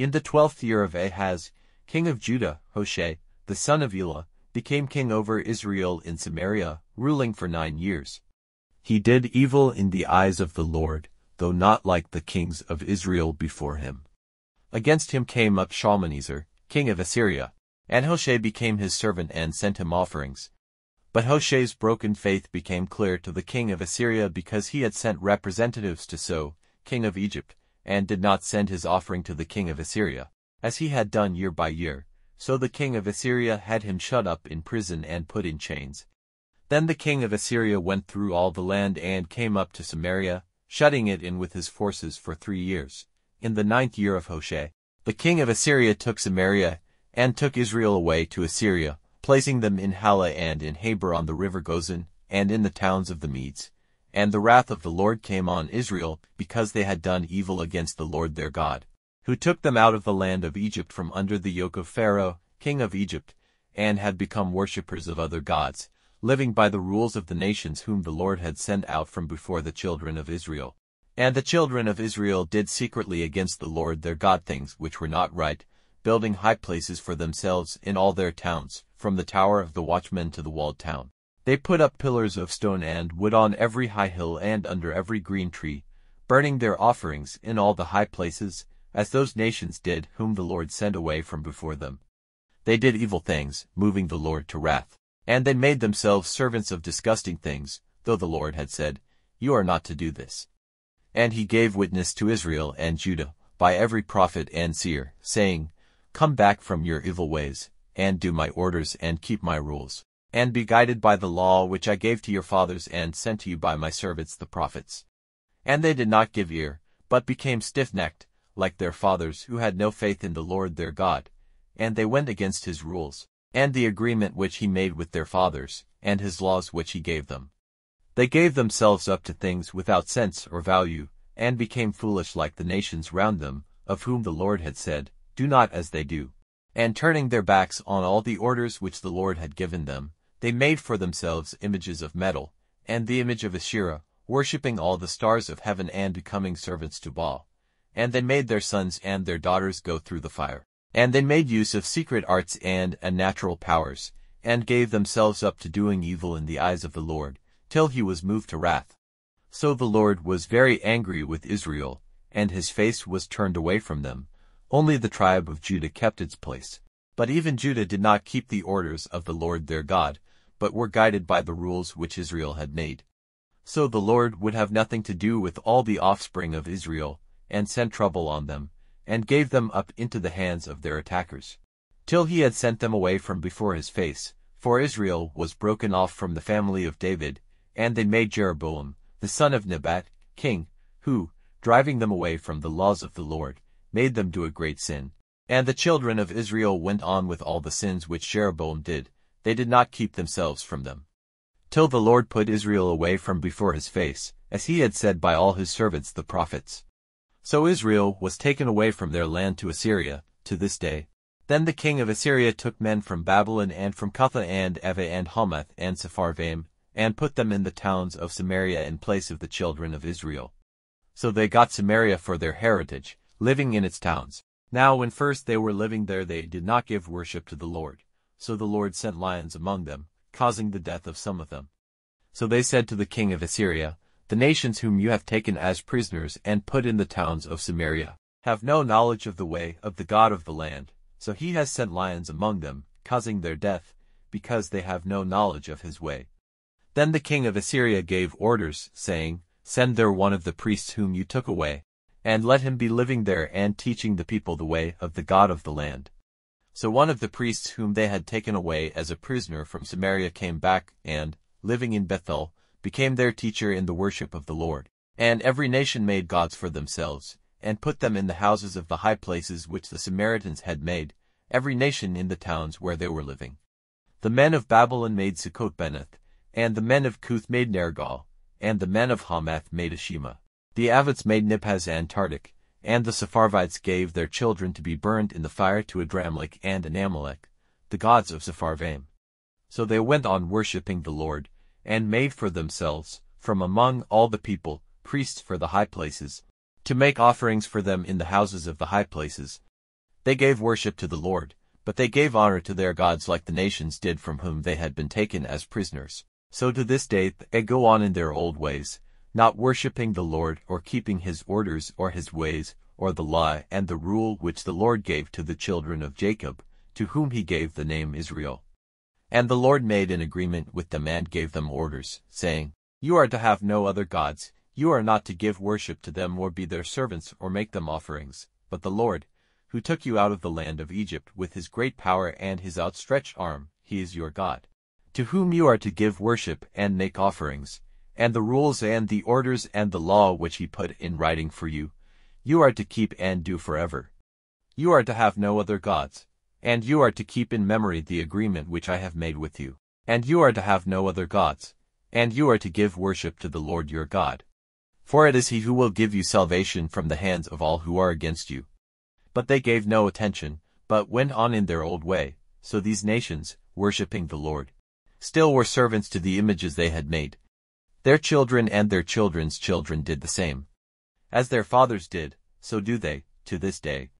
In the 12th year of Ahaz, king of Judah, Hoshea, the son of Elah, became king over Israel in Samaria, ruling for 9 years. He did evil in the eyes of the Lord, though not like the kings of Israel before him. Against him came up Shalmaneser, king of Assyria, and Hoshea became his servant and sent him offerings. But Hoshea's broken faith became clear to the king of Assyria because he had sent representatives to So, king of Egypt, and did not send his offering to the king of Assyria, as he had done year by year. So the king of Assyria had him shut up in prison and put in chains. Then the king of Assyria went through all the land and came up to Samaria, shutting it in with his forces for 3 years. In the 9th year of Hoshea, the king of Assyria took Samaria, and took Israel away to Assyria, placing them in Hala and in Habor on the river Gozan, and in the towns of the Medes. And the wrath of the Lord came on Israel, because they had done evil against the Lord their God, who took them out of the land of Egypt from under the yoke of Pharaoh, king of Egypt, and had become worshippers of other gods, living by the rules of the nations whom the Lord had sent out from before the children of Israel. And the children of Israel did secretly against the Lord their God things which were not right, building high places for themselves in all their towns, from the tower of the watchman to the walled town. They put up pillars of stone and wood on every high hill and under every green tree, burning their offerings in all the high places, as those nations did whom the Lord sent away from before them. They did evil things, moving the Lord to wrath. And they made themselves servants of disgusting things, though the Lord had said, "You are not to do this." And he gave witness to Israel and Judah, by every prophet and seer, saying, "Come back from your evil ways, and do my orders and keep my rules, and be guided by the law which I gave to your fathers and sent to you by my servants the prophets." And they did not give ear, but became stiff-necked, like their fathers who had no faith in the Lord their God, and they went against his rules, and the agreement which he made with their fathers, and his laws which he gave them. They gave themselves up to things without sense or value, and became foolish like the nations round them, of whom the Lord had said, "Do not as they do." And turning their backs on all the orders which the Lord had given them, they made for themselves images of metal, and the image of Asherah, worshipping all the stars of heaven and becoming servants to Baal. And they made their sons and their daughters go through the fire. And they made use of secret arts and unnatural powers, and gave themselves up to doing evil in the eyes of the Lord, till he was moved to wrath. So the Lord was very angry with Israel, and his face was turned away from them. Only the tribe of Judah kept its place. But even Judah did not keep the orders of the Lord their God, but were guided by the rules which Israel had made. So the Lord would have nothing to do with all the offspring of Israel, and sent trouble on them, and gave them up into the hands of their attackers, till he had sent them away from before his face. For Israel was broken off from the family of David, and they made Jeroboam, the son of Nebat, king, who, driving them away from the laws of the Lord, made them do a great sin. And the children of Israel went on with all the sins which Jeroboam did. They did not keep themselves from them, till the Lord put Israel away from before his face, as he had said by all his servants the prophets. So Israel was taken away from their land to Assyria, to this day. Then the king of Assyria took men from Babylon and from Cutha and Ava and Hamath and Sepharvaim, and put them in the towns of Samaria in place of the children of Israel. So they got Samaria for their heritage, living in its towns. Now when first they were living there they did not give worship to the Lord. So the Lord sent lions among them, causing the death of some of them. So they said to the king of Assyria, "The nations whom you have taken as prisoners and put in the towns of Samaria have no knowledge of the way of the God of the land. So he has sent lions among them, causing their death, because they have no knowledge of his way." Then the king of Assyria gave orders, saying, "Send there one of the priests whom you took away, and let him be living there and teaching the people the way of the God of the land." So one of the priests whom they had taken away as a prisoner from Samaria came back, and, living in Bethel, became their teacher in the worship of the Lord. And every nation made gods for themselves, and put them in the houses of the high places which the Samaritans had made, every nation in the towns where they were living. The men of Babylon made Sukkot-Benoth, and the men of Cuth made Nergal, and the men of Hamath made Ashima. The Avites made Nipaz and Tartak, and the Sepharvites gave their children to be burned in the fire to Adrammelech and Anamelech, the gods of Sepharvaim. So they went on worshipping the Lord, and made for themselves, from among all the people, priests for the high places, to make offerings for them in the houses of the high places. They gave worship to the Lord, but they gave honor to their gods like the nations did from whom they had been taken as prisoners. So to this day they go on in their old ways, not worshipping the Lord or keeping his orders or his ways, or the law and the rule which the Lord gave to the children of Jacob, to whom he gave the name Israel. And the Lord made an agreement with them and gave them orders, saying, You are to have no other gods, you are not to give worship to them or be their servants or make them offerings, but the Lord, who took you out of the land of Egypt with his great power and his outstretched arm, he is your God, to whom you are to give worship and make offerings, and the rules and the orders and the law which he put in writing for you, you are to keep and do forever. You are to have no other gods, and you are to keep in memory the agreement which I have made with you, and you are to have no other gods, and you are to give worship to the Lord your God. For it is he who will give you salvation from the hands of all who are against you. But they gave no attention, but went on in their old way, so these nations, worshipping the Lord, still were servants to the images they had made. Their children and their children's children did the same. As their fathers did, so do they, to this day.